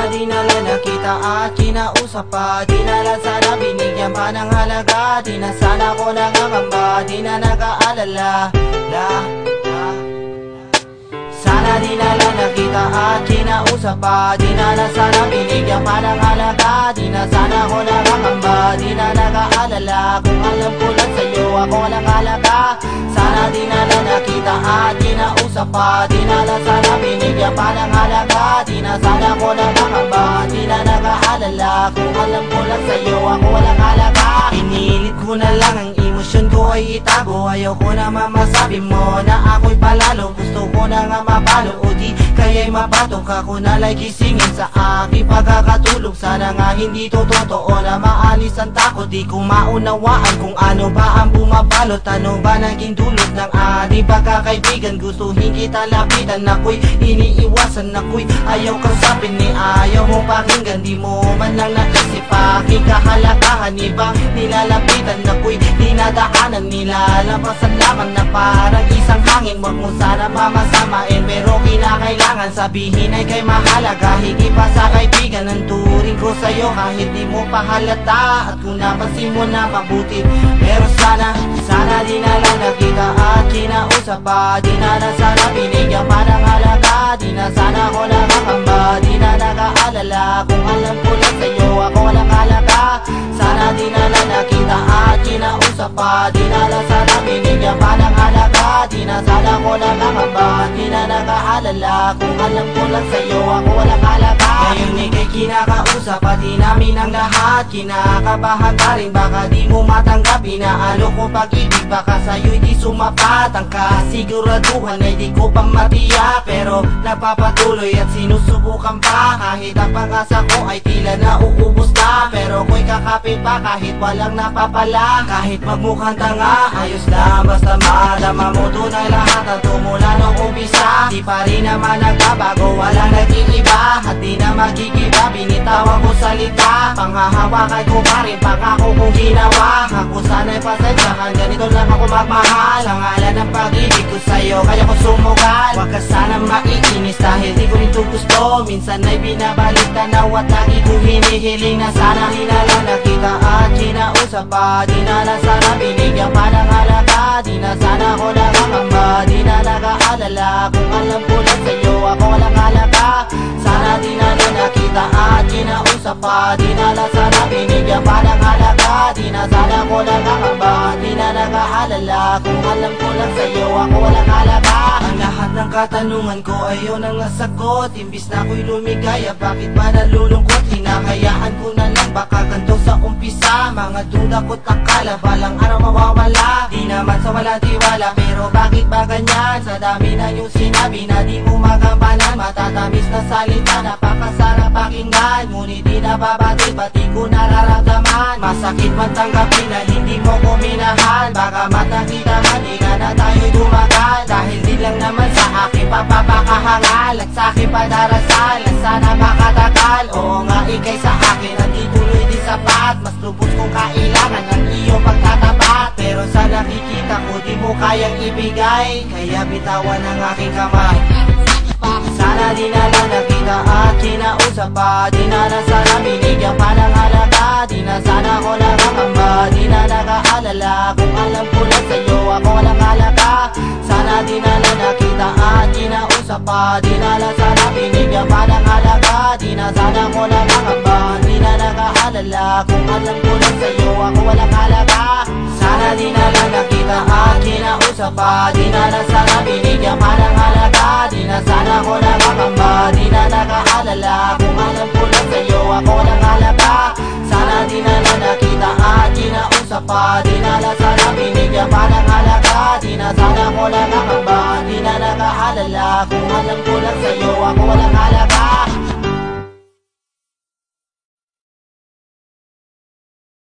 di na lang nakita at kinausap pa. Di na lang sana binigyan pa ng halaga. Di na sana ko nangangamba, di na nag-aalala. Sana di na lang nakita at kinausap pa. Di na lang sana binigyan pa ng halaga. Di na sana ko nangangamba, di na nag-aalala. Kung alam ko lang sa'yo ako walang halaga. Sana di na lang nakita at kinausap pa. Di na lang sana binigyan pa ng halaga. Di na sana ko nangangamba, di na nag-aalala. Kung alam ko lang sa'yo ako walang halaga. Inilit ko na lang ang emosyon ko ay itago. Ayaw ko na mamasabi mo na ako'y palalo. Gusto ko na nga mapalo o di kaya'y mabatok. Ako na like gisingin sa aking pagkakatulog. Sana nga hindi to totoo na maalis ang takot. Di ko maunawaan kung ano ba ang bumabalot. Ano ba naging dulot ng ating pagkakaibigan? Gustuhin kita lapitan, ako'y iniiwasan. Ako'y ayaw kasapin ni ayaw mo pakinggan. Di mo man lang naisip aking kahalagahan. Ibang nilalapitan, ako'y dinadaanan. Nilalampasan lamang na parang isang hangin. Wag mo sana pamasamain, pero kinakailangan sabihin ay kay mahalaga. Higit pa sa kaibigan ang turing ko sa'yo kahit di mo pa halata. At kung napansin mo na mabuti, pero sana di na lang nakita at kinausap pa. Di na lang sana binigyan pa ng halaga. Di na sana ko nakakamba, di na nag-aalala. Kung alam ko lang sa'yo ako walang halaga. Sana di na lang nakita at kinausap pa. Di na lang sana binigyan pa ng halaga. Di na sana ko nakakamba, di na nag-aalala. Kung alam ko lang sa'yo ako walang halaga. Ngayon ika'y kinakausap pati namin ang lahat. Kinakabahan ka rin, baka di mo matanggap. Inaalo ko pag-ibig, baka sa'yo'y di sumapat. Ang kasiguraduhan ay di ko pang matiyak, pero nagpapatuloy at sinusubukan pa. Kahit ang pag-asa ko ay tila nauubos na, pero ko'y kakapit pa kahit walang napapala. Kahit magmukhang tanga, ayos lang basta madama mo tunay lahat ang tumula nung umpisa. Di pa rin naman nagbabago, walang nag-iiba. At di na magigiba, binitawan ko salita. Panghahawakan ko pa rin, pangako kong ginawa. Ako sana'y pasensyahan, ganito lang ako magmahal. Ang ngalan ng pag-ibig ko sa'yo, kaya ko sumugal. Huwag ka sanang maiinis dahil di ko ito gusto. Minsan ay binabalik tanaw at lagi ko hinihiling na sana di na lang nakita at kinausap pa. Di na lang sana binigyan pa ng halaga. Di na sana ko nakakamba, di na nag-aalala. Kung alam ko lang sa'yo ako walang halaga. Sana di na lang nakita at kinausap pa. Di na lang sana binigyan pa ng halaga. Di na sana ko nakakamba, di na nag-aalala. Kung alam ko lang sa'yo ako walang halaga. Ang lahat ng katanungan ko ayaw nang nasagot. Imbis na ako'y lumigaya, bakit ba nalulungkot? Hinahayaan ko na lang, baka ganito sa umpisa. Mga duda ko't akala, balang araw mawawala. Di naman sa wala tiwala, pero bakit ba ganyan? Sa dami na yung sinabi na di mo magampanan. Matatamis na salita, napakasarap pakinggan. Ngunit di nababati, pati ko nararamdaman. Masakit man tanggapin na hindi mo ko minahal. Baka matakita man, di ka na tayo'y tumagal. Dahil di lang naman sa akin papapakahangal at sa akin padarasal at sana makatagal. Oo nga ikay sa akin at ituloy di sapat. Mas lubos kong kailangan ng iyong pagtatapat. Pero sa nakikita ko di mo kayang ibigay, kaya bitawan ang aking kamay. Sana di na lang nakita at kinausap pa. Di na lang sana binigyan pa ng halaga. Di na sana ko nakakamba, di na nag-aalala. Kung alam ko lang sa'yo ako walang halaga. Sana di na lang nakita at kinausap pa. Di na lang sana binigyan pa ng halaga. Di na sana ko nakakamba, di na nag-aalala. Kung alam ko lang sa'yo ako walang halaga. Sana di na lang nakita at kinausap pa. Di na lang sana binigyan pa ng halaga. Di na sana ko nakakamba, di na nag-aalala. Kung alam ko lang sa'yo ako walang halaga. Sana di na lang nakita at kinausap pa. Di na lang sana binigyan pa ng halaga. Di na sana ko nakakamba, di na nag-aalala. Kung alam ko lang sa'yo ako walang halaga.